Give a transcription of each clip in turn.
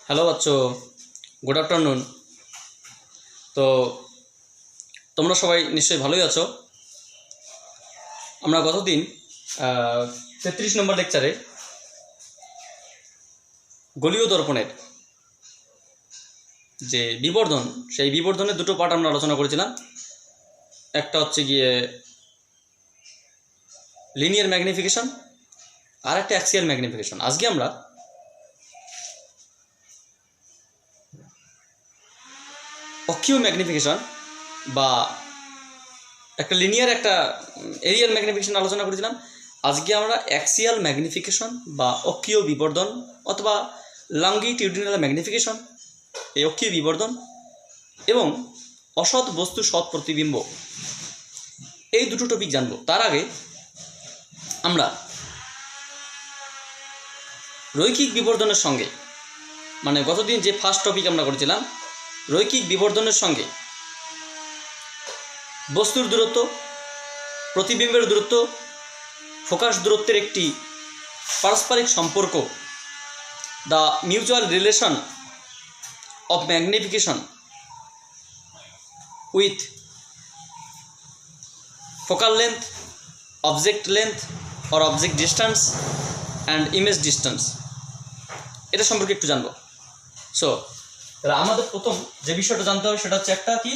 Hello বাচ্চো, good afternoon. তো তোমরা সবাই নিশ্চয়ই ভালোই আছো। আমরা গতদিন 33 নম্বর লেকচারে গলীয় দর্পণের যে বিবর্ধন, সেই বিবর্ধনের দুটো পার্ট আমরা আলোচনা করেছিলাম। একটা হচ্ছে গিয়ে লিনিয়ার ম্যাগনিফিকেশন আর একটা অ্যাক্সিয়াল ম্যাগনিফিকেশন। আজকে আমরা অক্ষীয় ম্যাগনিফিকেশন বা একটা লিনিয়ার একটা এরিয়াল ম্যাগনিফিকেশন আলোচনা করেছিলাম। আজকে আমরা অ্যাক্সিয়াল ম্যাগনিফিকেশন বা অক্ষীয় বিবর্ধন অথবা লঙ্গিটিউডিনাল ম্যাগনিফিকেশন, এই অক্ষীয় বিবর্ধন এবং অসৎ বস্তু সৎ প্রতিবিম্ব, এই দুটো টপিক জানব। তার আগে আমরা রৈখিক বিবর্ধনের সঙ্গে, মানে গতদিন যে ফার্স্ট টপিক আমরা করেছিলাম, রৈখিক বিবর্ধনের সঙ্গে বস্তুর দূরত্ব, প্রতিবিম্বের দূরত্ব, ফোকাস দূরত্বের একটি পারস্পরিক সম্পর্ক, the mutual relation of magnification with focal length, object length or object distance and image distance, এটা সম্পর্কে একটু জানবো। সো তাহলে আমাদের প্রথম যে বিষয়টা জানতে হবে সেটা হচ্ছে একটা কি,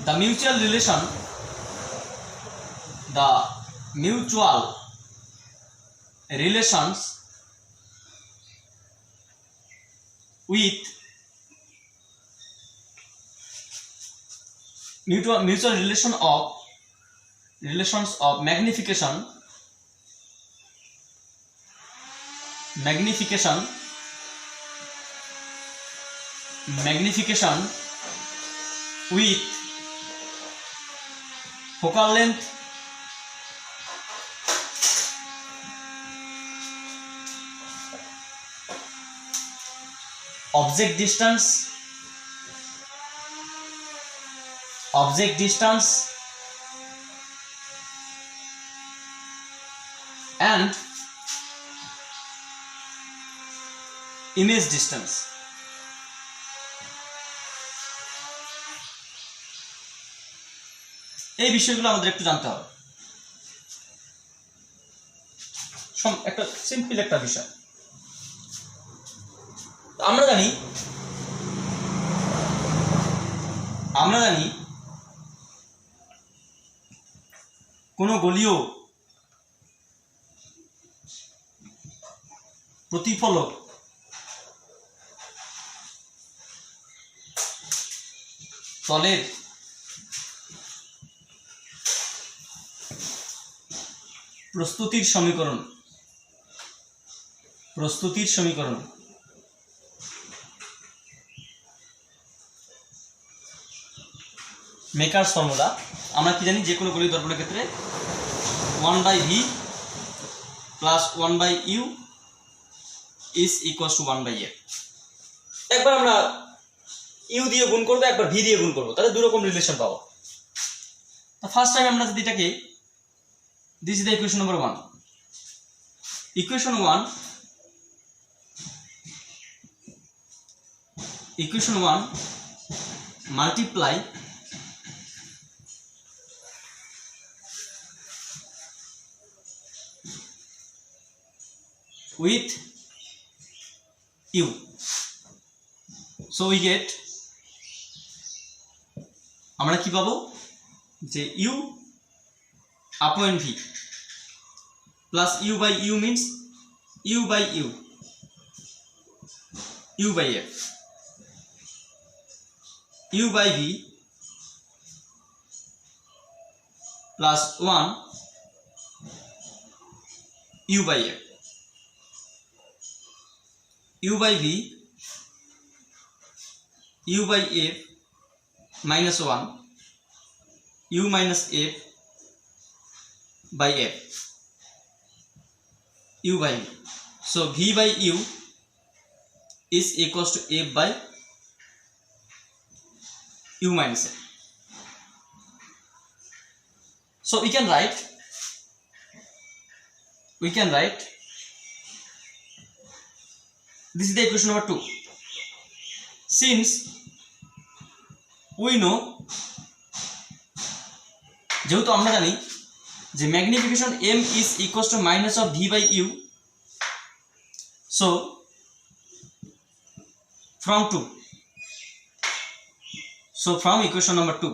the mutual relations with mutual relations of magnification with focal length, object distance and image distance. এই বিষয়গুলো আমাদের একটু জানতে হবে। একটা সিম্পল একটা বিষয়। আমরা জানি কোনো গোলীয় প্রতিফলক তলের প্রস্তুতির সমীকরণ মেকারস ফর্মুলা। আমরা কি জানি, যে কোনো গলীয় দর্পণের ক্ষেত্রে 1/v plus 1/u is equals two 1/f। একবার আমরা ইউ দিয়ে গুণ করবো, একবার ভি দিয়ে গুণ করবো, তাহলে দুই রকম রিলেশন পাবো। ফার্স্ট টাইম আমরা যদি এটাকে, this is the equation number 1, equation 1 multiply with u, so we get, আমরা কি পাবো, যে u upon v plus u by u means u by u, u by f, u by v plus 1 u by f, u by v, u by f minus 1 u minus f by f, u by v. So v by u is equals to f by u minus f. So we can write This is the equation number 2. Since we know, যেহেতু আমরা জানি যে magnification m is equals to minus of v by u, so from equation number 2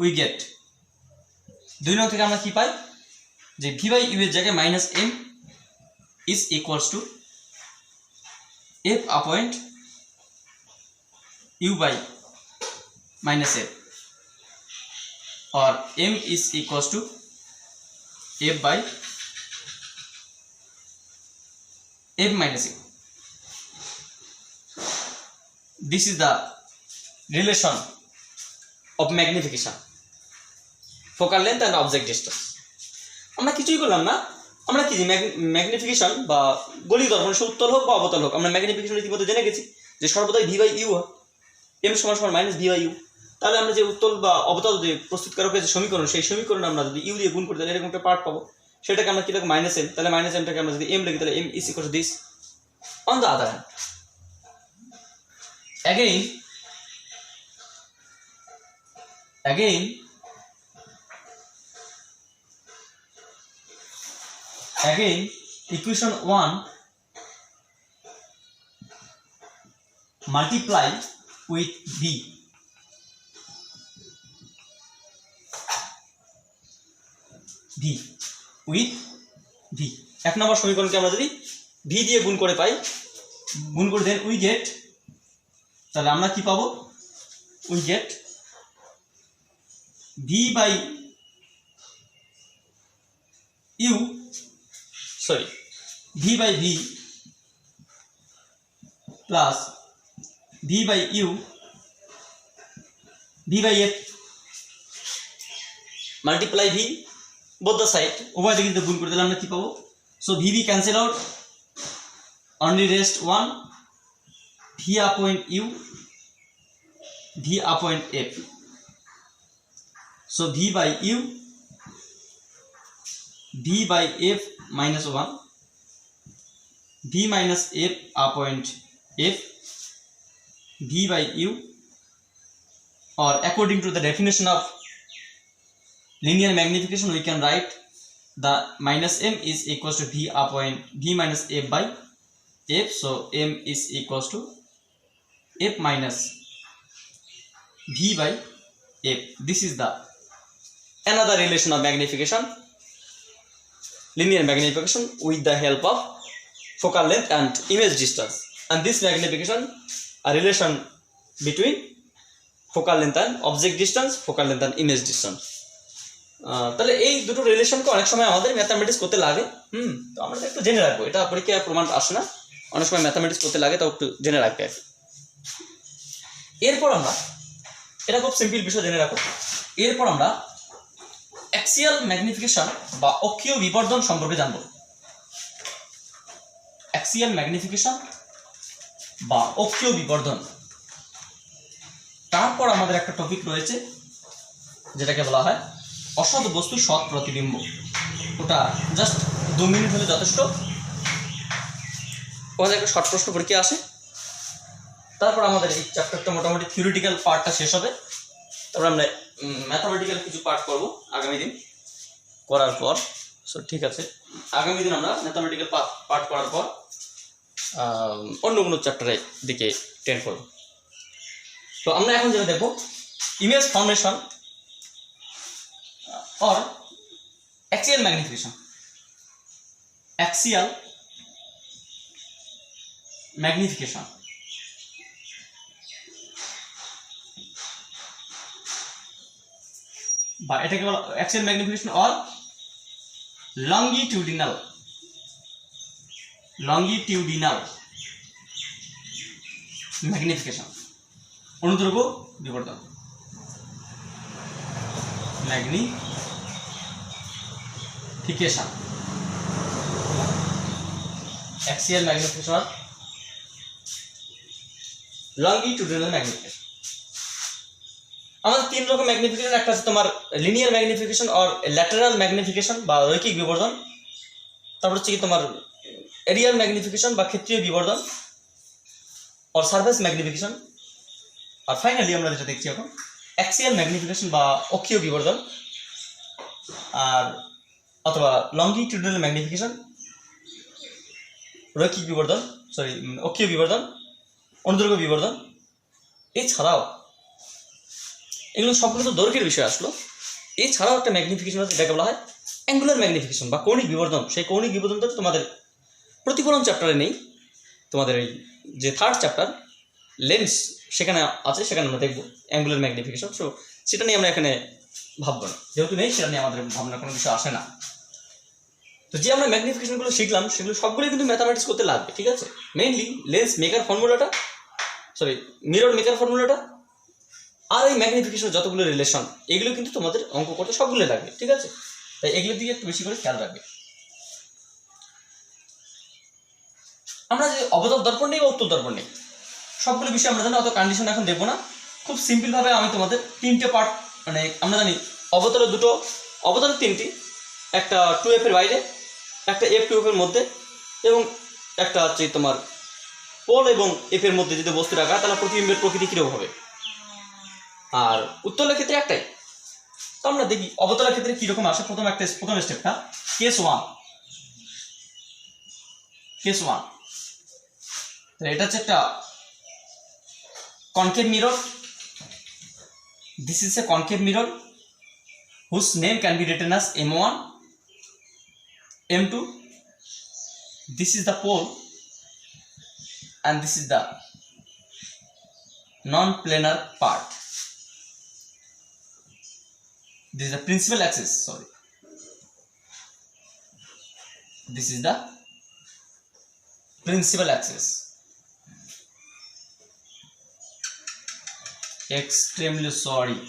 we get 2 নং থেকে আমরা কি পাই যে v by u এর জায়গায় minus m is equals to f upon u by minus f, or m is equals to f by f minus u. This is the relation of magnification, focal length and object distance. আমরা কিছুই করলাম না, আমরা কি magnification বা গলি দর্পণ সে উত্তল হোক বা অবতল হোক, আমরা ম্যাগনিফিকেশন রীতিমতো জেনে গেছি যে সর্বদাই v by u হয়, m সমান সমান মাইনাস v by u। তাহলে আমরা যে উত্তল বা অবতল যে প্রস্তুতকারকের যে সমীকরণ, সেই সমীকরণে আমরা যদি u দিয়ে গুণ করি তাহলে এরকম একটা পার্ট পাবো, সেটাকে আমরা কি লিখব মাইনাস m। তাহলে মাইনাস m টাকে আমরা যদি m লিখি তাহলে m is equal to this। On the other hand, again equation 1 multiply with v, এক নম্বর সমীকরণকে আমরা যদি v দিয়ে গুণ করে পাই, গুণ করে দেন উই গেট, তাহলে আমরা কি পাবো, we get v by u, sorry, v by v plus v by u, v by f multiply v both the side, উভয় দিকে যদি গুণ করে দিলে আমরা কি পাবো, so v cancel out, only rest 1 v upon u, v upon f, so v by u, v by f minus 1, v minus f upon f, v by u, or according to the definition of linear magnification we can write the minus m is equals to v upon v minus f by f, so m is equals to f minus v by f. This is the another relation of magnification, linear magnification with the help of focal length and image distance, and this magnification a relation between focal length and object distance, focal length and image distance. তাহলে এই দুটো রিলেশনকে অনেক সময় আমাদের mathematics করতে লাগে, তো আমরা একটু জেনে রাখবো, এটা পরীক্ষায় প্রমাণ আসে না, অনেক সময় ম্যাথামেটিক্স করতে লাগে, তাও একটু জেনে রাখবে আর কি। এরপর আমরা, এটা খুব সিম্পল বিষয় জেনে রাখো, এরপর আমরা অ্যাক্সিয়াল ম্যাগনিফিকেশন বা অক্ষীয় বিবর্ধন সম্পর্কে জানবো। অ্যাক্সিয়াল ম্যাগনিফিকেশন বা অক্ষীয় বিবর্ধন, তারপর আমাদের একটা টপিক রয়েছে যেটাকে বলা হয় অসৎ বস্তু সৎ প্রতিবিম্ব, ওটা জাস্ট 2 মিনিট হলে যথেষ্ট, ওখানে একটা শর্ট প্রশ্ন পরীক্ষা আসে। তারপর আমাদের এই চ্যাপ্টারটা মোটামুটি থিওরিটিক্যাল পার্টটা শেষ হবে, তারপর আমরা ম্যাথামেটিক্যাল কিছু পার্ট করব আগামী দিন করার পর। সো ঠিক আছে, আগামী দিন আমরা ম্যাথামেটিক্যাল পার্ট করার পর অন্য কোনো চ্যাপ্টারের দিকে টেন্ড করব। তো আমরা এখন যেটা দেখব image formation or axial magnification, axial magnification বা এটাকে বলা axial magnification or longitudinal magnification, অনুদৈর্ঘ্য বিবর্ধন, magnification, axial magnification or longitudinal magnification. আমাদের তিন রকম ম্যাগনিফিকেশন, একটা আছে তোমার লিনিয়ার ম্যাগনিফিকেশন আর ল্যাটারাল ম্যাগনিফিকেশন বা রৈখিক বিবর্ধন, তারপর হচ্ছে কি তোমার এরিয়াল ম্যাগনিফিকেশন বা ক্ষেত্রীয় বিবর্ধন আর সারফেস ম্যাগনিফিকেশন, আর ফাইনালি আমরা যেটা দেখছি এখন অ্যাক্সিয়াল ম্যাগনিফিকেশন বা অক্ষীয় বিবর্ধন, আর অথবা লঙ্গিটিউডাল ম্যাগনিফিকেশন, রৈখিক বিবর্ধন, অক্ষীয় বিবর্ধন, অনুদৈর্ঘ্য বিবর্ধন। এছাড়াও এগুলো সবগুলো তো দৈর্ঘ্যের বিষয় আসলো, এছাড়াও একটা ম্যাগনিফিকেশন আছে যেটাকে বলা হয় অ্যাঙ্গুলার ম্যাগনিফিকেশন বা কৌণিক বিবর্ধন। সেই কৌণিক বিবর্ধনটা তোমাদের প্রতিফলন চ্যাপ্টারে নেই, তোমাদের এই যে থার্ড চ্যাপ্টার লেন্স সেখানে আছে, সেখানে আমরা দেখবো অ্যাঙ্গুলার ম্যাগনিফিকেশন। সো সেটা নিয়ে আমরা এখানে ভাববো না, যেহেতু নেই সেটা নিয়ে আমাদের ভাবনার কোনো বিষয় আসে না। তো যে আমরা ম্যাগনিফিকেশনগুলো শিখলাম সেগুলো সবগুলোই কিন্তু ম্যাথামেটিক্স করতে লাগবে, ঠিক আছে। মেইনলি লেন্স মেকার ফর্মুলাটা, মিরর মেকার ফর্মুলাটা আর এই ম্যাগনিফিকেশনের যতগুলো রিলেশন, এগুলো কিন্তু তোমাদের অঙ্ক করতে সবগুলো লাগবে, ঠিক আছে। তাই এগুলোর দিকে একটু বেশি করে খেয়াল রাখবে। আমরা যে অবতল দর্পণ নেই বা উত্তল দর্পণ নেই, সবগুলো বিষয় আমরা জানি, অত কন্ডিশন এখন দেখবো না। খুব সিম্পলভাবে আমি তোমাদের তিনটে পার্ট, মানে আমরা জানি অবতলের তিনটি, একটা 2F এর বাইরে, একটা F2F এর মধ্যে, এবং একটা হচ্ছে তোমার পোল এবং F এর মধ্যে যদি বস্তু রাখা তাহলে প্রতিবিম্বের প্রকৃতি কীরকম হবে। আর উত্তলের ক্ষেত্রে একটাই। তো আমরা দেখি অবতলের ক্ষেত্রে কীরকম আসে। প্রথম স্টেপটা কেস ওয়ান। এটা হচ্ছে একটা concave mirror. This is a concave mirror whose name can be written as M1, M2. This is the pole and this is the non-planar part. This is the principal axis, this is the principal axis. Extremely sorry.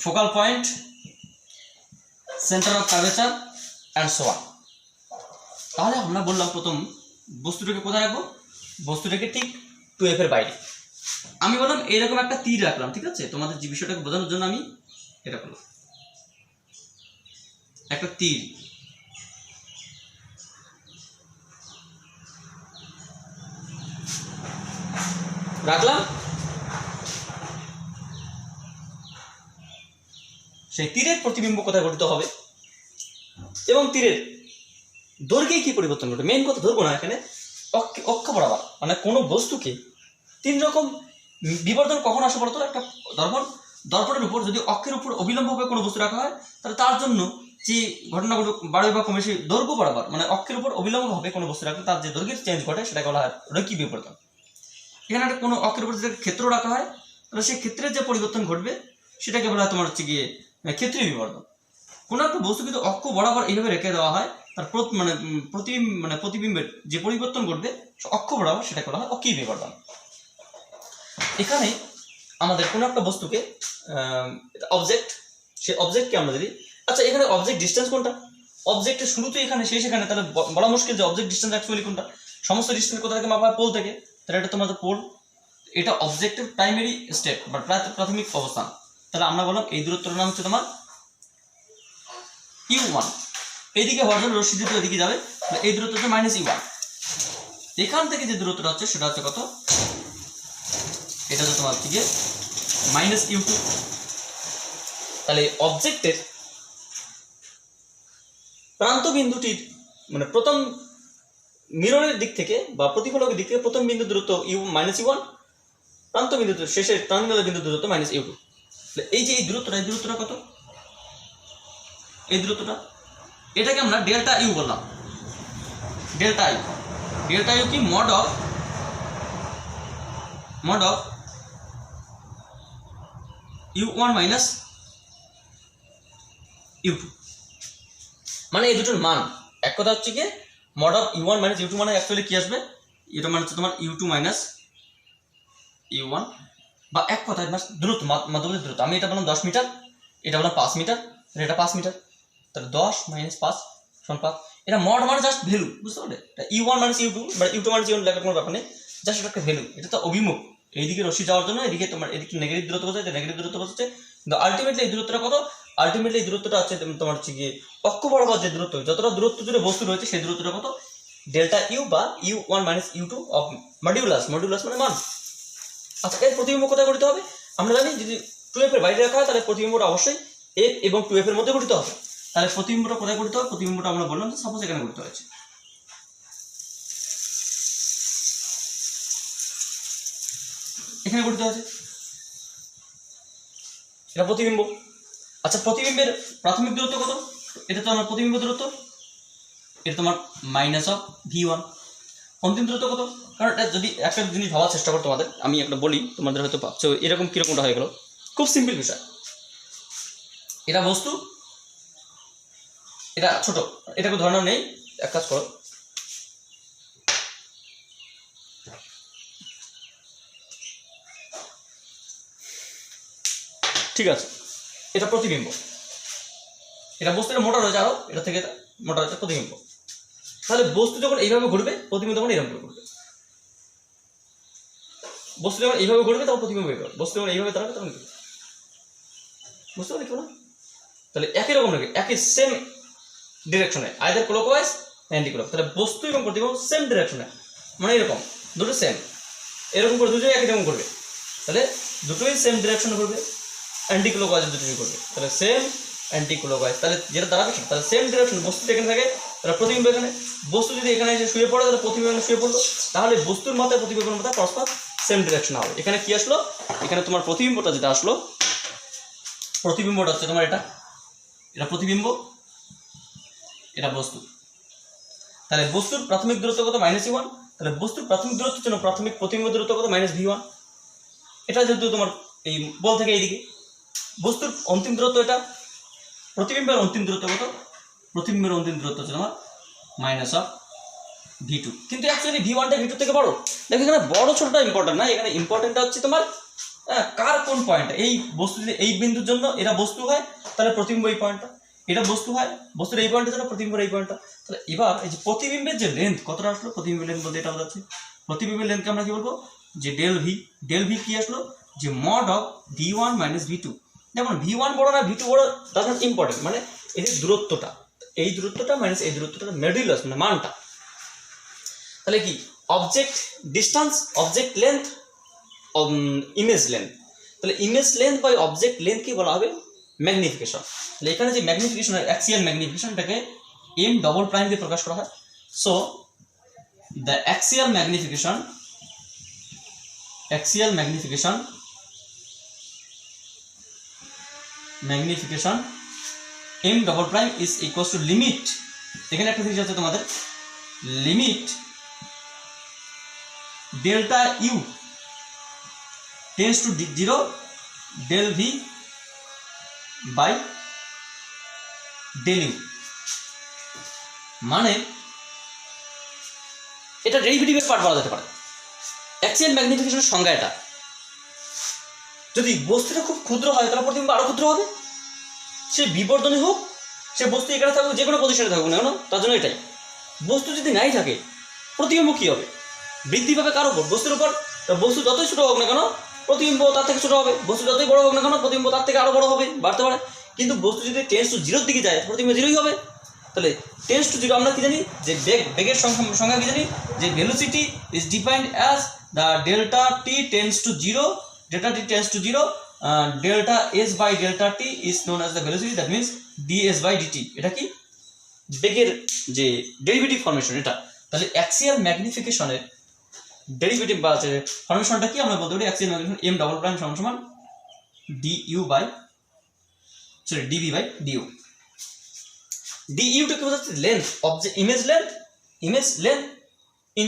Focal point, center of curvature and so on. তাহলে আমরা বললাম প্রথম বস্তুটাকে কোথায় রাখবো, বস্তুটাকে ঠিক 2F এর বাইরে। আমি বললাম এরকম একটা তীর রাখলাম, ঠিক আছে। তোমাদের যে বিষয়টাকে বোঝানোর জন্য আমি এটা করলাম, একটা তীর রাখলাম। সেই তীরের প্রতিবিম্ব কোথায় গঠিত হবে এবং তীরের দৈর্ঘ্যে কি পরিবর্তন ঘটে। মেইন কথা ধরবো না এখানে, অক্ষ বরাবর, মানে কোনো বস্তুকে তিন রকম বিবর্ধন কখন আসে বলতো। একটা দর্পণের উপর যদি অক্ষের উপর অবিলম্বভাবে কোনো বস্তু রাখা হয় তাহলে তার জন্য যে ঘটনা বাড়বে বা কমে, সেই দৈর্ঘ্য বরাবর, মানে অক্ষের উপর অবিলম্বভাবে কোনো বস্তু রাখলে তার যে দৈর্ঘ্যের চেঞ্জ ঘটে সেটাকে বলা হয় রৈখিক বিবর্ধন। এখানে একটা কোনো অক্ষের উপর যদি ক্ষেত্র রাখা হয় তাহলে সেই ক্ষেত্রের যে পরিবর্তন ঘটবে সেটাকে বলা হয় তোমার হচ্ছে গিয়ে ক্ষেত্রীয় বিবর্ধন। কোনো একটা বস্তু কিন্তু অক্ষ বরাবর এইভাবে রেখে দেওয়া হয়, তার প্রতিবিম্বের যে পরিবর্তন ঘটবে অক্ষ বরাবর, সেটাকে বলা হয় অক্ষীয় বিবর্ধন। এখানে আমাদের কোনো একটা বস্তুকে অবজেক্ট, সেই অবজেক্টকে আমরা যদি, আচ্ছা এখানে অবজেক্ট ডিস্টেন্স কোনটা, অবজেক্টের শুরুতে এখানে শেষ এখানে, তাহলে বলা মুশকিল যে অবজেক্ট ডিস্টেন্স অ্যাকচুয়ালি কোনটা। সমস্ত ডিস্টেন্স কোথা থেকে মাপা হয়, পোল থেকে। তাহলে এটা তোমাদের পোল, এটা অবজেক্টের প্রাইমারি স্টেপ বা প্রাথমিক অবস্থান। তাহলে আমরা বললাম এই দূরত্বটার নাম হচ্ছে তোমার U1। এইদিকে হওয়ার জন্য রশ্মি দ্রুত এদিকে যাবে, এই দূরত্ব হচ্ছে -U1। এখান থেকে যে দূরত্বটা হচ্ছে সেটা হচ্ছে কত, এটা হচ্ছে তোমার হচ্ছে গিয়ে -U2। তাহলে অবজেক্টের প্রান্ত বিন্দুটির, মানে প্রথম মিররের দিক থেকে বা প্রতিফলকের দিক থেকে প্রথম বিন্দু দূরত্ব -U1, প্রান্ত বিন্দু শেষের টার্মিনাল বিন্দু দূরত্ব -U2। এই যে এই দূরত্বটা কত, এই দূরত্বটা, এটাকে আমরা ডেল্টা ইউ বললাম। ডেল্টা ইউ কি mod of U1 minus U2, মানে এই দুটোর মান। এক কথা হচ্ছে কি mod of U1 minus U2 মানে অ্যাকচুয়ালি কি আসবে, এটা মানে হচ্ছে তোমার U2 মাইনাস U1, বা এক কথায় দূরত্ব, মাধ্যমের দূরত্ব। আমি এটা বললাম 10 মিটার, এটা বললাম 5 মিটার, এটা 5 মিটার, তাহলে 10 মাইনাস 5 সমান 5। এটা মড মানে জাস্ট ভ্যালু, বুঝতে পারলে? এটা u1 মাইনাস u2 বা u2 মাইনাস u1 লেখার কোনো ব্যাপার নেই, জাস্ট এটা একটা ভ্যালু। এটা তো অভিমুখ, এইদিকে রশ্মি যাওয়ার জন্য এদিকে তোমার এদিকে নেগেটিভ দূরত্ব বোঝাচ্ছে, নেগেটিভ দূরত্ব বোঝাচ্ছে, কিন্তু আলটিমেটলি এই দূরত্বটা কত? আলটিমেটলি এই দূরত্বটা হচ্ছে তোমার হচ্ছে গিয়ে অক্ষ বরাবর যে দূরত্ব, যতটা দূরত্ব জুড়ে বস্তু রয়েছে সেই দূরত্বটা কত? ডেল্টা ইউ বা u1 minus u2 of modulus, modulus মানে মান। আচ্ছা, এর প্রতিবিম্ব কোথায় গঠিত হবে? আমরা জানি যদি 2f এর বাইরে রাখা হয় তাহলে প্রতিবিম্বটা অবশ্যই f এবং 2f এর মধ্যে গঠিত হবে। তাহলে প্রতিবিম্বটা কোথায় গঠিত হবে? প্রতিবিম্বটা আমরা বললাম যে সাপোজ এখানে গঠিত হয়েছে, এখানে গঠিত আছে, এটা প্রতিবিম্ব। আচ্ছা, প্রতিবিম্বের প্রাথমিক দূরত্ব কত? এটা তো আমার প্রতিবিম্ব দূরত্ব, এটা তোমার মাইনাস অফ v1। অন্তিম দূরত্ব কত? কারণ এটা যদি একটা জিনিস ভাবার চেষ্টা করো তোমাদের, আমি একটা বলি, তোমাদের হয়তো ভাবছো এরকম কিরকমটা হয়ে গেল। খুব সিম্পল বিষয়, এটা বস্তু, এটা ছোট, এটাকে ধরানো নেই। এক কাজ করো, ঠিক আছে, এটা প্রতিবিম্ব, এটা বস্তু, এটা মোটা রয়েছে আরো, এটা থেকে মোটা রয়েছে প্রতিবিম্ব। তাহলে বস্তু যখন এইভাবে ঘুরবে, প্রতিবিম্ব তখন এইভাবে ঘুরবে। বস্তু যখন এইভাবে ঘুরবে তখন প্রতিবিম্ব এইভাবে, বস্তু যখন এইভাবে দাঁড়াবে তখন বুঝতে পারলি না? তাহলে একই রকম রাখবে, একই সেম ডিরেকশনে, আইদার ক্লকওয়াইজ অ্যান্টি ক্লক। তাহলে বস্তু এবং প্রতিবিম্ব সেম ডিরেকশনে, মানে এরকম দুটো সেম, এরকম করে দুটোই একই রকম করবে। তাহলে দুটোই সেম ডিরেকশনে করবে, অ্যান্টি ক্লকওয়াইজ দুটোই করবে। তাহলে সেম অ্যান্টি ক্লকওয়াইজ, তাহলে যেটা দাঁড়াবে তাহলে সেম ডিরেকশন। বস্তু এখানে থাকে, তাহলে প্রতিবিম্ব এখানে। বস্তু যদি এখানে এসে শুয়ে পড়ে তাহলে প্রতিবিম্ব এখানে শুয়ে পড়লো, তাহলে বস্তুর মাথায় প্রতিবিম্বের মাথায় পরস্পর সেম ডিরেকশন হবে। এখানে কি আসলো? এখানে তোমার প্রতিবিম্বটা যেটা আসলো, প্রতিবিম্বটা হচ্ছে তোমার এটা, এটা প্রতিবিম্ব, এটা বস্তু। তাহলে বস্তুর প্রাথমিক দূরত্ব কত? Minus u1। তাহলে বস্তুর প্রাথমিক দূরত্বের জন্য প্রাথমিক প্রতিবিম্ব দূরত্ব কত? Minus v1। এটা যেহেতু তোমার এই বল থেকে এইদিকে, বস্তুর অন্তিম দূরত্ব এটা, প্রতিবিম্বের অন্তিম দূরত্ব কত? প্রতিবিম্বের অন্তিম দূরত্ব হচ্ছে তোমার মাইনাস অফ v2। কিন্তু অ্যাকচুয়ালি v1টা v2 থেকে বড়। দেখো এখানে বড় ছোটটা ইম্পর্টেন্ট না, এখানে ইম্পর্টেন্টটা হচ্ছে তোমার কার কোন পয়েন্ট। এই বস্তু যদি এই বিন্দুর জন্য এটা বস্তু হয় তাহলে প্রতিবিম্ব এই পয়েন্টটা, এটা বস্তু হয়, বস্তুর এই পয়েন্টের জন্য প্রতিবিম্বের এই পয়েন্টটা। তাহলে এবার এই যে প্রতিবিম্বের যে লেন্থ কতটা আসলো, প্রতিবিম্বের লেন্থ বলতে এটা বোঝাচ্ছে, প্রতিবিম্বের লেন্থকে আমরা কি বলবো? যে ডেল ভি। ডেল ভি কি আসলো? যে mod of v1 minus v2। যেমন v1 বড় না v2 বড় দ্যাটস নট ইম্পর্টেন্ট, মানে এই যে দূরত্বটা, এই দূরত্বটা মাইনাস এই দূরত্বটা মডুলাস মানে মানটা। তাহলে কি object distance, object length, image length. তাহলে image length by object length কি বলা হবে? ম্যাগনিফিকেশন। তাহলে এখানে যে ম্যাগনিফিকেশন, অ্যাক্সিয়াল ম্যাগনিফিকেশনটাকে m ডবল প্রাইম দিয়ে প্রকাশ করা হয়। So the axial magnification, axial magnification, magnification m double prime is equals to limit. এখানে একটা জিনিস আছে তোমাদের, limit delta u tends to 0 del v by del u. মানে এটা ডেরিভেটিভের পার্ট বলা যেতে পারে। অ্যাক্সিয়াল ম্যাগনিফিকেশনের সংজ্ঞা এটা। যদি বস্তুটা খুব ক্ষুদ্র হয় তাহলে প্রতিবিম্ব আরো ক্ষুদ্র হবে, সে বিবর্ধনী হোক, সে বস্তু এখানে থাকুক, যে কোনো পজিশনে থাকুক না কেন, তার জন্য এটাই। বস্তু যদি নাই থাকে প্রতিবিম্ব কি হবে? বৃদ্ধি পাবে কার উপর? বস্তুর উপর। বস্তু যতই ছোট হোক না কেন প্রতিবিম্ব তার থেকে ছোট হবে, বস্তু যতই বড় হোক না কেন প্রতিবিম্ব তার থেকে আরো বড় হবে, বাড়তে পারে। কিন্তু বস্তু যদি টেন্স টু 0 দিকে যায় প্রতিবিম্ব 0ই হবে। তাহলে টেন্স টু 0 আমরা কি জানি? যে বেগের সংখ্যা কি জানি? যে velocity is defined as the delta t tends to 0, delta t tends to 0, delta s by delta t is known as the velocity, that means ds by dt. এটা কি? বেগের যে ডেরিভেটিভ ফর্মেশন এটা। তাহলে অ্যাক্সিয়াল ম্যাগনিফিকেশনের ডেরিভেটিভ বা ফর্মেশনটা কি আমরা বলতে পারি? Axial magnification m double prime সমান du by dv by du। du টা কি বোঝাচ্ছে? Length, object image length, image length in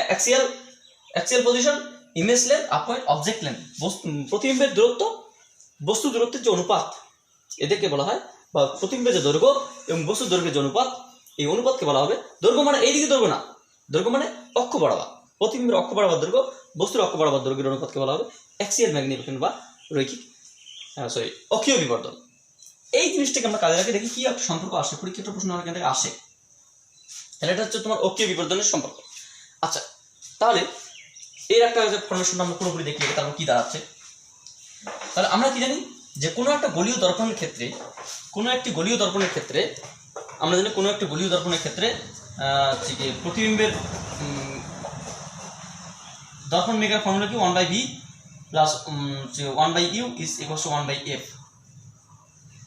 axial position, image length upon object length. প্রতিবিম্বের দূরত্ব, বস্তু দূরত্বের যে অনুপাত, এদেরকে বলা হয়, বা প্রতিবিম্বের যে দৈর্ঘ্য এবং বস্তুর দৈর্ঘ্যের যে অনুপাত, এই অনুপাতকে বলা হবে। দৈর্ঘ্য মানে এইদিকে দৈর্ঘ্য না, দৈর্ঘ্য মানে অক্ষ বরাবর, প্রতিবিম্বের অক্ষ বরাবর দৈর্ঘ্য, বস্তুর অক্ষ বরাবর দৈর্ঘ্যের অনুপাতকে বলা হবে অ্যাক্সিয়াল ম্যাগনিফিকেশন বা রৈখিক অক্ষীয় বিবর্ধন। এই জিনিসটাকে আমরা কাজে লাগিয়ে দেখি কি একটা সম্পর্ক আসে, পরীক্ষিত প্রশ্ন এখান থেকে আসে। তাহলে এটা হচ্ছে তোমার অক্ষীয় বিবর্ধনের সম্পর্ক। আচ্ছা, তাহলে এর একটা ফর্মেশনটা আমরা পুরোপুরি দেখি তারপর কি দাঁড়াচ্ছে। তাহলে আমরা কি জানি যে কোনো একটা গলীয় দর্পণের ক্ষেত্রে, আমরা জানি কোনো একটা গলীয় দর্পণের ক্ষেত্রে প্রতিবিম্বের দর্পণ মেঘের ফর্মুলা কি 1/v plus 1/u is equal to 1/f।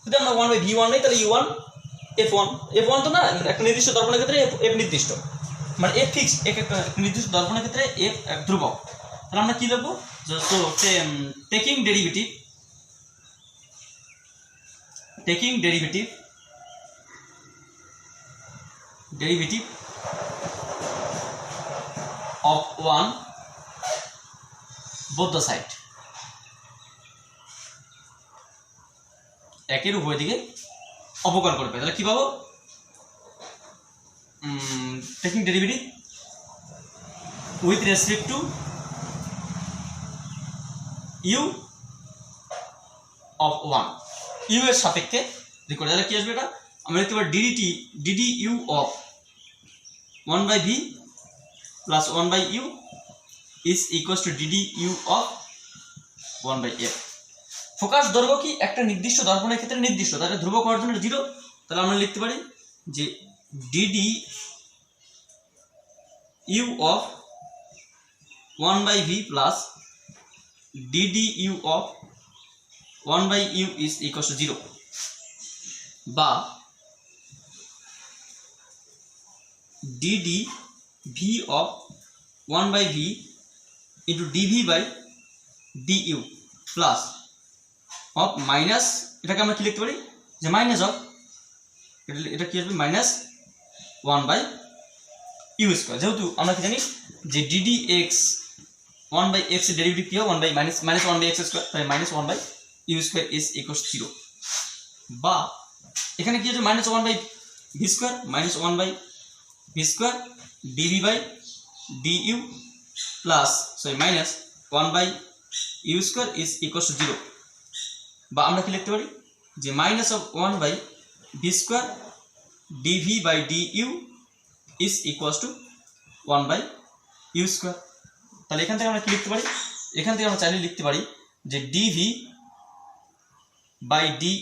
যদি আমরা 1/v1 নেই তাহলে u1 f1 তো না, একটা নির্দিষ্ট দর্পণের ক্ষেত্রে f নির্দিষ্ট, মানে f ফিক্স, একটা নির্দিষ্ট দর্পণের ক্ষেত্রে f ধ্রুবক। তাহলে আমরা কি লিখবো, so taking derivative of 1 both the side, একের উভয় দিকে অবকলন করবে। তাহলে কি পাবো, taking derivative with respect to u of 1, u এর সাপেক্ষে রেকর্ড। তাহলে কি আসবে, এটা আমরা লিখতে পারি ddu of 1/v plus 1/u is equals to ddu of 1/f। Focus দৈর্ঘ্য কি একটা নির্দিষ্ট দর্পণের ক্ষেত্রে নির্দিষ্ট, তাহলে ধ্রুবক হওয়ার জন্য 0। তাহলে আমরা লিখতে পারি যে ddu of 1/v plus ddu of 1/u is equals to 0, বা ddv of 1/v into dv by du plus of minus, এটাকে আমরা কি লিখতে পারি যে মাইনাস অফ, এটা কি আসবে মাইনাস 1/u স্কয়ার। যেহেতু আমরা কি জানি যে ddx 1/x এর ডেরিভেটিভ কি হয় 1 মাইনাস 1/x স্কয়ার, তাই minus 1/u square is equals 0, বা এখানে কি আছে minus 1/v square minus 1/v square dv by du plus minus 1/u square is equals 0, বা আমরা কি লিখতে পারি যে minus of 1/v square dv by du is equals two 1/u square. তাহলে এখান থেকে আমরা কি লিখতে পারি, এখান থেকে আমরা চাইলে লিখতে পারি যে dv by du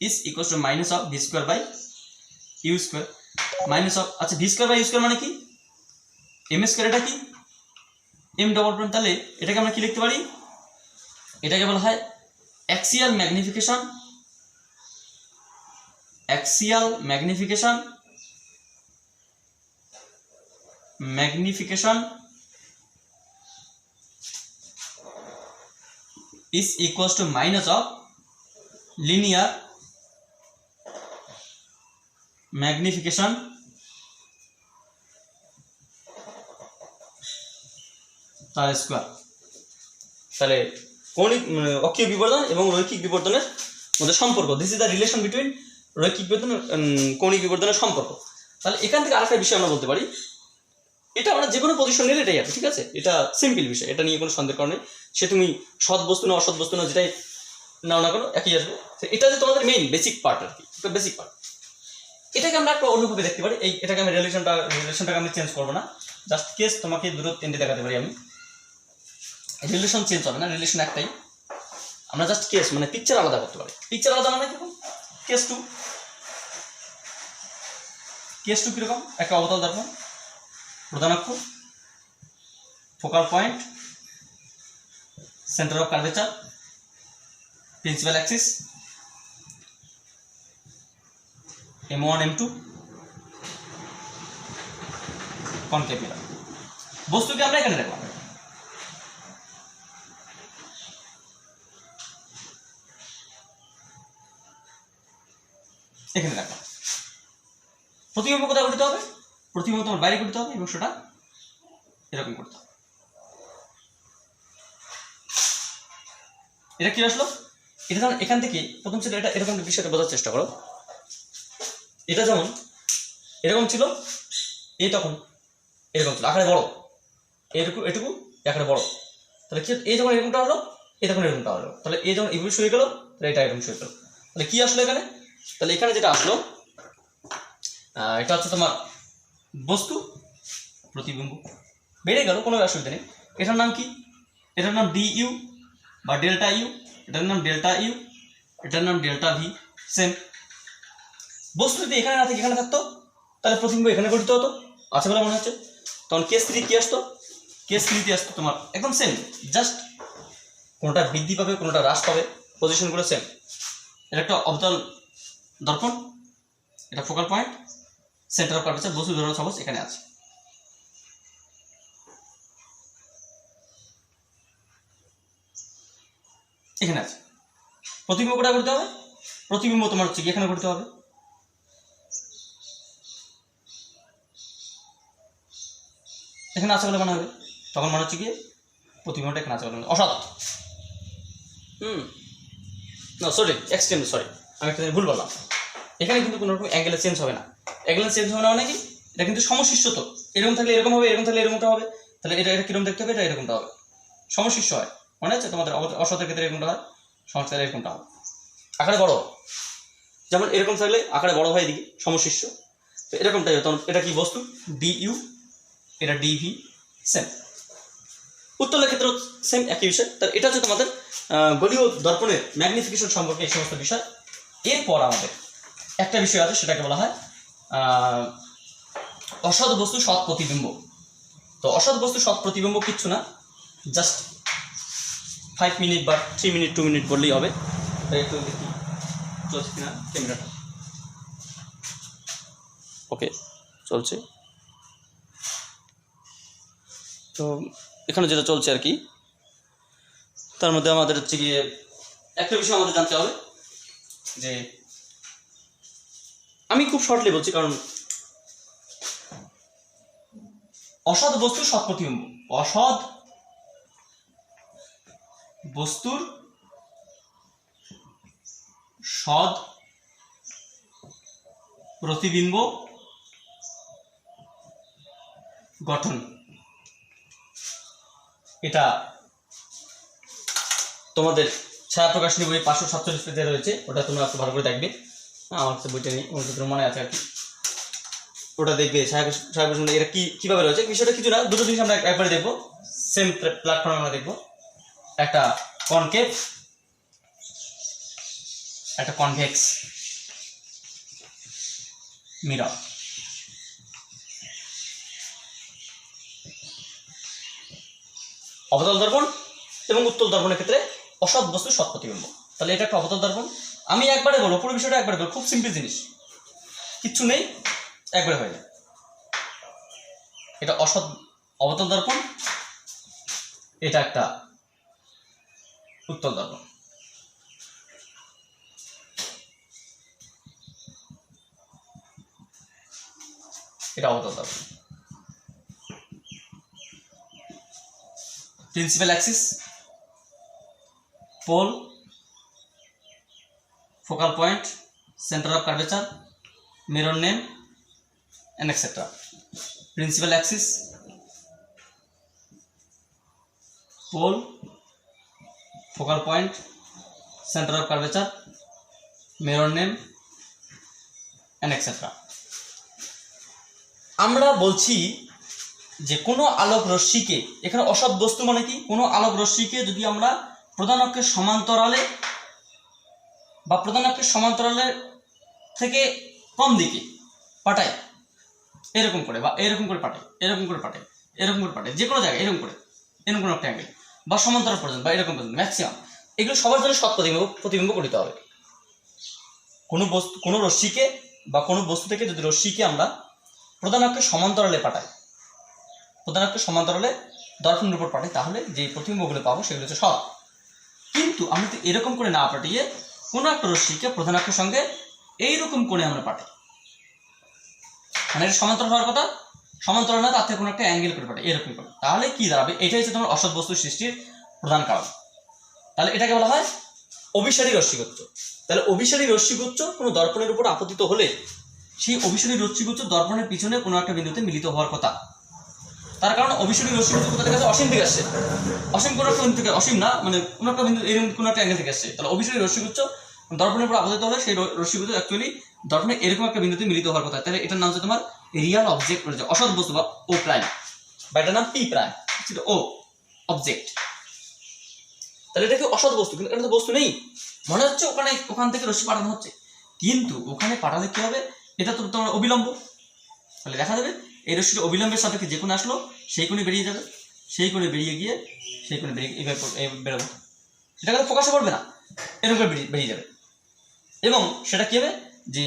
is equals to minus of v square by u square minus of, আচ্ছা v square by u square মানে কি m স্কয়ার, এটা কি m ডবল প্রাইম। তাহলে এটাকে আমরা কি লিখতে পারি, এটাকে বলা হয় axial magnification is equals to minus of linear magnification তার স্কয়ার। তাহলে কৌণিক অক্ষীয় বিবর্ধন এবং রৈখিক বিবর্ধনের মধ্যে সম্পর্ক, this is the relation between রৈখিক বিবর্ধন কৌণিক বিবর্ধনের সম্পর্ক। তাহলে এখান থেকে আরেকটা বিষয় আমরা বলতে পারি, এটা আমরা যে কোনো পজিশন নিলে এটাই আছে, ঠিক আছে, এটা সিম্পল বিষয়, এটা নিয়ে কোনো সন্দেহ কারণ নেই। সে তুমি সৎ বস্তু না অসৎ বস্তু না যেটাই নাও না কেন একই আসবে। এটা যে তোমাদের মেইন বেসিক পার্ট আর কি, একটা বেসিক পার্ট। এটাকে আমরা একটা অন্যভাবে দেখতে পারি, এটাকে আমি রিলেশনটাকে আমি চেঞ্জ করবো না, জাস্ট কেস তোমাকে দুটো তিনটে দেখাতে পারি আমি, রিলেশন চেঞ্জ হবে না, রিলেশন একটাই, আমরা জাস্ট কেস মানে পিকচার আলাদা করতে পারি। পিকচার আলাদা মানে কিরকম, কেস টু কিরকম, একটা অবতল দর্পণ, প্রধান অক্ষ, focal point, centre of curvature, principal Axis, m1 m2, concave mirror. বস্তুকে আমরা এখানে রাখলাম, এখানে রাখলাম। প্রতিবিম্ব কোথায় গঠিত হবে, প্রতিবিম্ব তোমার বাইরে গঠিত হবে এবং সেটা এরকম করতে হবে। এটা কি আসলো, এটা যেমন এখান থেকে প্রথম ছিল এটা এরকম বিষয়টা বোঝার চেষ্টা করো, এটা যেমন এরকম ছিল, এই তখন এরকম ছিল, আকারে বড়, এটুকু আকারে বড়। তাহলে কি এই যখন এরকমটা হলো, এই তখন এরকমটা হলো, তাহলে এই যখন এগুলো শুয়ে গেল, তাহলে এটা এরকম শুয়ে গেল। তাহলে কি আসলো এখানে? তাহলে এখানে যেটা আসলো এটা হচ্ছে তোমার বস্তু প্রতিবিম্ব। বেড়ে গেল, কোনো অসুবিধা নেই। এটার নাম কি? এটার নাম ডি ইউ বা ডেল্টা ইউ, এটার নাম ডেল্টা ইউ, এটার নাম ডেল্টা ভি। সেম বস্তু যদি এখানে না থাকে এখানে থাকতো তাহলে প্রতিবিম্ব এখানে গঠিত হতো, আছে বলে মনে হচ্ছে। তখন কেস 3 কি আসতো? কেস 3 আসতো তোমার একদম সেম, জাস্ট কোনোটা বৃদ্ধি পাবে কোনোটা হ্রাস পাবে, পজিশনগুলো সেম। এটা একটা অবতল দর্পণ, এটা focal point, centre of curvature, বস্তু ধরানো সহজ এখানে আছে। এখানে আছে। প্রতিবিম্ব কোটা করতে হবে, প্রতিবিম্ব তোমার হচ্ছে কি এখানে করতে হবে। এখানে আছে বলে মনে হবে, তখন মনে হচ্ছে কি প্রতিবিম্বটা এখানে আছে বলে অসৎ। না সরি, এক্সট্রিম সরি, আমি একটা ভুল বললাম। এখানে কিন্তু কোনো রকম অ্যাঙ্গেলে চেঞ্জ হবে না। অ্যাঙ্গেলে চেঞ্জ হবে না মানে কি, এটা কিন্তু সমশিষ্য। তো এরকম থাকলে এরকম হবে, এরকম থাকলে এরকমটা হবে, তাহলে এটা কিরকম দেখতে হবে, এটা এরকমটা হবে, সমশিষ্য হয়। মনে হচ্ছে তোমাদের অসতের ক্ষেত্রে এরকমটা হয়, সমস্যার এরকমটা হবে, আকারে বড়। যেমন এরকম থাকলে আকারে বড় হয় এদিকে সমশিষ্য, তো এরকমটাই হবে। তখন এটা কি বস্তু ডি ইউ, এটা ডিভি, সেম। উত্তলের ক্ষেত্রেও সেম একই বিষয়। তাহলে এটা হচ্ছে তোমাদের গলীয় দর্পণের ম্যাগনিফিকেশন সম্পর্কে এই সমস্ত বিষয়। এরপর আমাদের একটা বিষয় আছে, সেটাকে বলা হয় অসৎ বস্তু সৎ প্রতিবিম্ব। তো অসৎ বস্তু সৎ প্রতিবিম্ব কিচ্ছু না, জাস্ট 5 মিনিট বা 3 মিনিট 2 মিনিট বললেই হবে। একটু দেখি চলছে কিনা ক্যামেরাটা। ওকে, চলছে। তো এখানে যেটা চলছে আর কি, তার মধ্যে আমাদের হচ্ছে গিয়ে একটা বিষয় আমাদের জানতে হবে যে, আমি খুব শর্টলি বলছি কারণ অসৎ বস্তুর সৎ প্রতিবিম্ব, অসৎ বস্তুর সৎ প্রতিবিম্ব গঠন, এটা তোমাদের ছায়া প্রকাশনী বই 547 পেজে রয়েছে, ওটা তোমরা একটু ভালো করে দেখবে। আমার কাছে বইটা নেই, আমার কাছে মনে আছে আর কি, ওটা দেখবে। ছায়া প্রকাশনী এটা কিভাবে রয়েছে, বিষয়টা কিছু না, দুটো জিনিস আমরা একবারে দেখবো, সেম প্ল্যাটফর্মে আমরা দেখবো। একটা কনকেভ, একটা কনভেক্স মিরর। অবতল দর্পণ এবং উত্তল দর্পণের ক্ষেত্রে অসৎ বস্তু সৎ প্রতিবিম্ব। তাহলে এটা একটা অবতল দর্পণ। আমি একবারে বলবো, পুরো বিষয়টা একবারে বলবো, খুব সিম্পল জিনিস, কিচ্ছু নেই, একবারে হয়ে যায়। এটা অসৎ অবতল দর্পণ, এটা একটা উত্তল দর্পণ। এটা অবতল দর্পণ। Principal axis, pole, focal point, center of curvature, mirror name, and etc. Principal axis, pole, focal point, center of curvature, mirror name, and etc. আমরা বলছি যে কোনো আলোক রশ্মিকে, এখানে অসৎ বস্তু মানে কি, কোনো আলোক রশ্মিকে যদি আমরা প্রধান অক্ষের সমান্তরালে বা প্রধান অক্ষের সমান্তরালের থেকে কম দিকে পাঠাই, এরকম করে বা এরকম করে পাঠাই, এরকম করে পাঠাই, এরকম করে পাঠাই, যে কোনো জায়গায় এরকম করে, এরকম কোনো একটা অ্যাঙ্গেল বা সমান্তরাল পর্যন্ত বা এরকম পর্যন্ত ম্যাক্সিমাম, এগুলো সবার জন্য সৎ প্রতিবিম্ব গঠিত হবে। কোনো রশ্মিকে বা কোনো বস্তু থেকে যদি রশ্মিকে আমরা প্রধান অক্ষের সমান্তরালে পাঠাই, প্রধান অক্ষের সমান্তরালে দর্পণের উপর পাঠাই, তাহলে যে প্রতিবিম্বগুলো পাবো সেগুলো হচ্ছে সৎ। কিন্তু আমরা তো এরকম করে না পাঠিয়ে কোনো একটা রশ্মিকে প্রধান অক্ষের সঙ্গে এইরকম করে আমরা পাঠাই, মানে এটা সমান্তরাল হওয়ার কথা, সমান্তরাল না, তার থেকে কোনো একটা অ্যাঙ্গেল করে পাঠাই, এরকম করে, তাহলে কি দাঁড়াবে, এটাই হচ্ছে তোমার অসৎ বস্তু সৃষ্টির প্রধান কারণ। তাহলে এটাকে বলা হয় অভিসারী রশ্মিগুচ্ছ। তাহলে অভিসারী রশ্মিগুচ্ছ কোনো দর্পণের উপর আপতিত হলে সেই অভিসারী রশ্মিগুচ্ছ দর্পণের পিছনে কোনো একটা বিন্দুতে মিলিত হওয়ার কথা। তার কারণ অভিসারী রশ্মিগুচ্ছ কোথা থেকে আসছে, অসীম থেকে আসছে, অসীম কোনো একটা বিন্দু থেকে, অসীম না মানে কোনো একটা বিন্দু এরকম কোনো একটা অ্যাঙ্গেল থেকে আসছে। তাহলে অভিসারী রশ্মিগুচ্ছ দর্পণের উপর আপতিত হলে সেই রশ্মিগুলো অ্যাকচুয়ালি দর্পণে এরকম একটা বিন্দুতে মিলিত হওয়ার কথা। তাহলে এটার নাম হচ্ছে তোমার রিয়াল অবজেক্ট রয়েছে, অসৎ বস্তু বা ও প্রাইম, বা এটার নাম পি প্রাইম, ও অবজেক্ট। তাহলে এটা কি অসৎ বস্তু? কিন্তু এটা তো বস্তু নেই, মনে হচ্ছে ওখান থেকে রশ্মি পাঠানো হচ্ছে, কিন্তু ওখানে পাঠালে কি হবে, এটা তো তোমার অবিলম্ব। তাহলে দেখা যাবে এই রশ্মির অবিলম্বের সাপেক্ষে যে কোণে আসলো সেই কোণে বেরিয়ে যাবে, সেই কোণে বেরিয়ে গিয়ে সেই কোণে বেরোবে, সেটা কিন্তু ফোকাসে পড়বে না, এরকম করে বেরিয়ে যাবে। এবং সেটা কি হবে, যে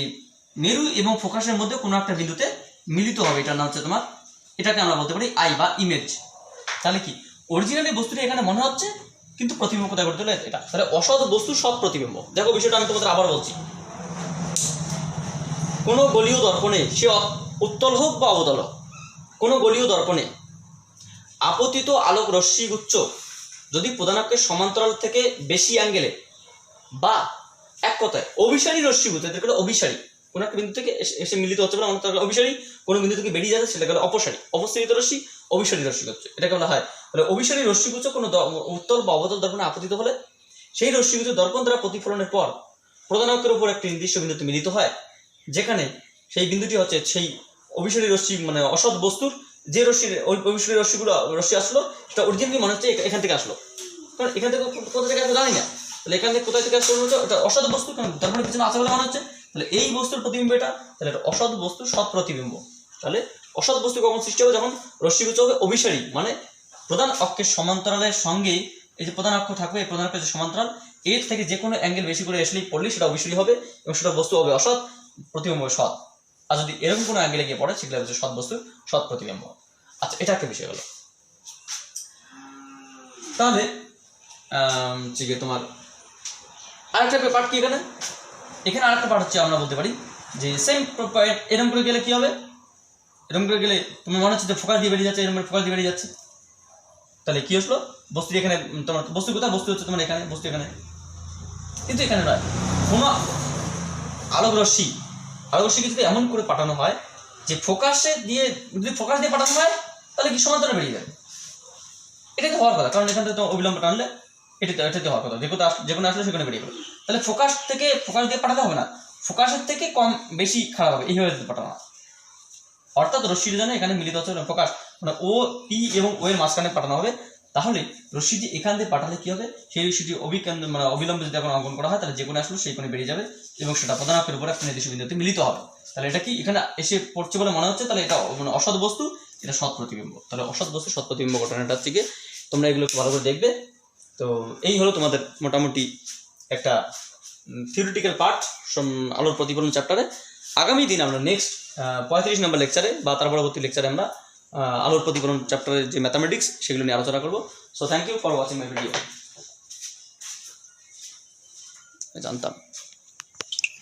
মেরু এবং ফোকাসের মধ্যে কোনো একটা বিন্দুতে মিলিত হবে, এটার নাম হচ্ছে তোমার, এটাকে আমরা বলতে পারি আই বা ইমেজ। তাহলে কি অরিজিনালি বস্তুটা এখানে মনে হচ্ছে, কিন্তু প্রতিবিম্ব কোথায় করতে হলে এটা। তাহলে অসৎ বস্তু সৎ প্রতিবিম্ব। দেখো বিষয়টা আমি তোমাদের আবার বলছি, কোনো গলীয় দর্পণে, সে উত্তল হোক বা অবতল হোক, কোনো গলীয় দর্পণে আপতিত আলোক রশ্মিগুচ্ছ যদি প্রধানাক্ষের সমান্তরাল থেকে বেশি অ্যাঙ্গেলে বা এক কথায় অভিসারী রশ্মিগুচ্ছ, এদেরকে অভিসারী, কোনো একটা বিন্দু থেকে এসে মিলিত হচ্ছে বলে আমাদের অভিসারী, কোনো বিন্দু থেকে বেরিয়ে যাচ্ছে সেটাকে অপসারী, অপসারিত রশ্মি, অভিসারী রশ্মিগুচ্ছ, এটাকে বলা হয়। তাহলে অভিসারী রশ্মিগুচ্ছ কোনো উত্তল বা অবতল দর্পণে আপতিত হলে সেই রশ্মিগুচ্ছ দর্পণ দ্বারা প্রতিফলনের পর প্রধানাক্ষের উপর একটি নির্দিষ্ট বিন্দুতে মিলিত হয়, যেখানে সেই বিন্দুটি হচ্ছে সেই অভিসারী রশ্মি, মানে অসৎ বস্তুর যে অভিসারী রশ্মি আসলো সেটা অরিজিনালি মনে হচ্ছে এখান থেকে আসলো, কারণ এখান থেকে কোথা থেকে আসলো জানি না। তাহলে এখান থেকে কোথায় থেকে আসলো এটা অসৎ বস্তু, কারণ দর্পণের পিছনে আছে বলে মনে হচ্ছে। তাহলে এই বস্তুর প্রতিবিম্ব এটা, তাহলে এটা অসৎ বস্তু সৎ প্রতিবিম্ব। তাহলে অসৎ বস্তু কখন সৃষ্টি হবে, যখন রশ্মিগুচ্ছ হবে অভিসারী, মানে প্রধান অক্ষের সমান্তরালের সঙ্গে এই যে প্রধান অক্ষ থাকবে, এই প্রধান অক্ষের যে সমান্তরাল, এর থেকে যে কোনো অ্যাঙ্গেল বেশি করে আসলেই পড়লে সেটা অভিসারী হবে এবং সেটা বস্তু হবে অসৎ, প্রতিবিম্ব সৎ। আর যদি এরকম কোনো অ্যাঙ্গেলে গিয়ে পড়ে সেগুলো হচ্ছে সৎ বস্তু সৎ প্রতিবিম্ব। আচ্ছা, এটা একটা বিষয় হলো। তাহলে তোমার আরেকটা পার্ট কি এখানে আরেকটা পার্ট হচ্ছে, আমরা বলতে পারি যে সেম এরকম করে গেলে কি হবে, এরকম করে গেলে তুমি মনে হচ্ছে যে ফোকাস দিয়ে বেরিয়ে যাচ্ছে, এরকম করে ফোকাস দিয়ে বেরিয়ে যাচ্ছে, তাহলে কি আসলো, বস্তু এখানে, তোমার বস্তু কোথায়, বস্তু হচ্ছে তোমার এখানে, বস্তু এখানে, কিন্তু এখানে নয়। কোনো আলোক রশ্মিকে যদি এমন করে পাঠানো হয় যে ফোকাসে দিয়ে, যদি ফোকাস দিয়ে পাঠানো হয় তাহলে কি সমান্তরালে বেরিয়ে যাবে, এটাই তো হওয়ার কথা, কারণ এখান থেকে তো অবিলম্ব টানলে এটাতে হওয়ার কথা, যে কোনো আসলে সেখানে বেরিয়ে যাবে। তাহলে ফোকাস দিয়ে পাঠাতে হবে না, ফোকাসের থেকে কম বেশি খারাপ হবে, এইভাবে পাঠানো হয়। অর্থাৎ রশ্মির জন্য এখানে মিলিত হচ্ছে ফোকাস, মানে ও পি এবং ও এর মাঝখানে পাঠানো হবে। তাহলে রশ্মিটি এখান দিয়ে পাঠালে কি হবে, সেই রশ্মিটি মানে অবিলম্বে যদি এখন অঙ্কন করা হয় তাহলে যে কোনো আসলে সেই কোণে বেরিয়ে যাবে এবং সেটা প্রধান অক্ষের উপর একটা নির্দিষ্ট বিন্দুতে মিলিত হবে। তাহলে এটা কি এখানে এসে পড়ছে বলে মনে হচ্ছে, তাহলে এটা মানে অসৎ বস্তু, এটা সৎ প্রতিবিম্ব। তাহলে অসৎ বস্তু সৎ প্রতিবিম্ব ঘটনাটা হচ্ছে গিয়ে তোমরা এগুলো ভালো করে দেখবে। তো এই হলো তোমাদের মোটামুটি একটা থিওরিটিক্যাল পার্ট আলোর প্রতিফলন চ্যাপ্টারে। আগামী দিন আমরা নেক্সট 35 নম্বর লেকচারে বা তার পরবর্তী লেকচারে আমরা আলোর প্রতিফলন চ্যাপ্টারের যে ম্যাথামেটিক্স সেগুলো নিয়ে আলোচনা করবো। So thank you for watching my video. জানতাম।